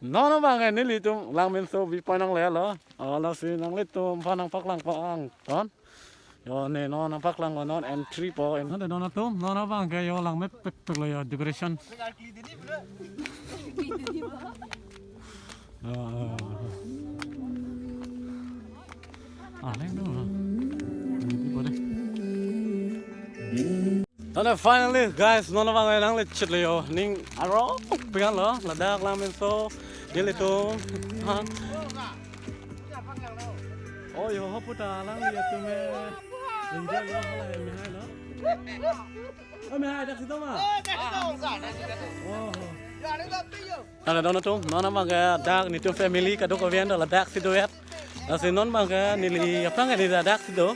nó bằng cái nín tụm lang men so bị phải năng lẽ lỡ là xin năng lẽ tụm pha năng phát lang phang đón rồi này nó phát lang nó entry po nó để nó tụm nó bằng cái yo lang mép pek là decoration lên nữa đi qua đây đó finally guys nó bằng cái năng lẽ chật liều ning aro pengen lo là dak lang men so dia lihat han oh yo hop putar lang lihat tu me injak yo halai me hai lo oh me hai dak situ mah oh ada dona tu nona bangga dak ni tu family kadok kawian dah dak situ ya nasi non bangga nili apa nggak nili dak situ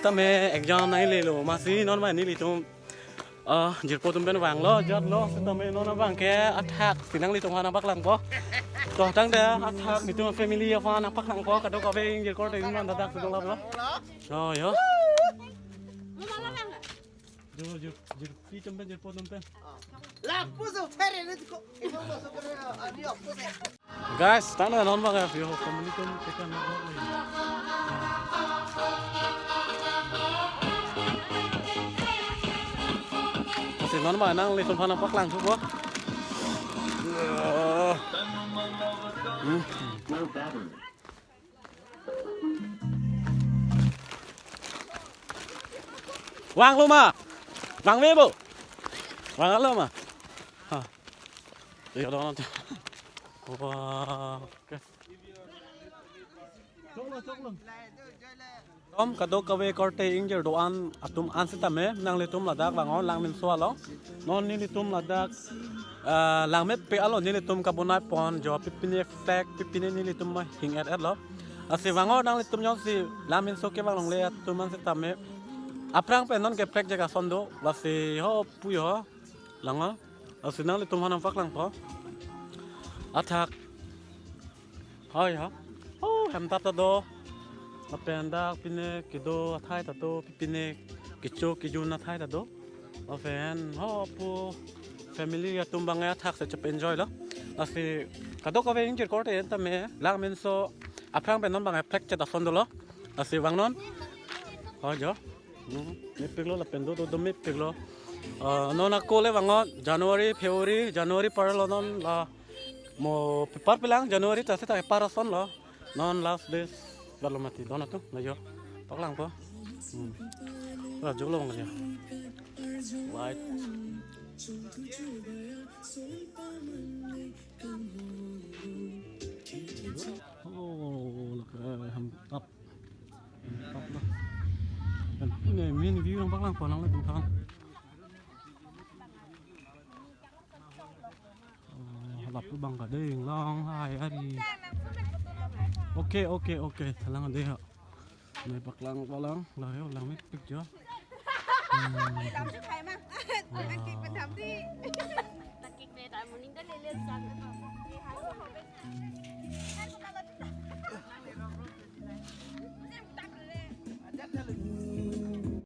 tapi exam naik lelo masih non bangga nili tu jirpo tumben vàng lo jot lo tome nó vàng ke attack sinang li tongana pak lang po to tang da attack ni tu family apa na pak lang po kadok ka veng jir ko te man da dak sidong lo oh yo jir pi tumben jirpo tumben la puso fere ni ko ino mo so ko ani o puso guys tang da non vàng fi ho family tum tekan no thì nó mà năng lên phần bắc làng chút quá vàng luôn mà vàng về bộ vàng luôn mà đi ở đó wow Tom kadok kawe korte injer doan atum ansitame nang litum ladak bangon lang min swalo non ni litum ladak lang met pe alo ni litum kabunai pon jo pipine fek pipine ni litum ma hing at lo asi bangon nang litum yon si lang min so ke bang long le atum ansitame aprang pe non ke prek jaga sondo lasi ho puyo langa asi nang litum hanam fak lang po atak hoy ha oh ham tap ta do apenda pine kido athai ta to pine kicho kijuna thai ta do afen ho pu family ya tumbang ya thak se chap enjoy lo asi kadok ka veng jir korte ta me lang men so aprang ben non bang plek cha ta fondo lo asi wang non ho jo me peglo la pendo do me peglo non a kole wang january february january par lo non la mo par pelang january ta se ta parason lo non last days Kalau mati dona tuh, najo, pak lang po, jauh long aja, light, oh, hamtap lah, dan ini mini view yang pak lang po, lang lagi bukan, lap lu bang kadeng, long hai hari. Ok, thằng ăn đi hả? Này bạc lăng bao lăng, là hiểu lăng mấy bịch chưa? Làm cho thầy mà, anh kịp mình thầm đi. Kịp về tại một nín đất lên sang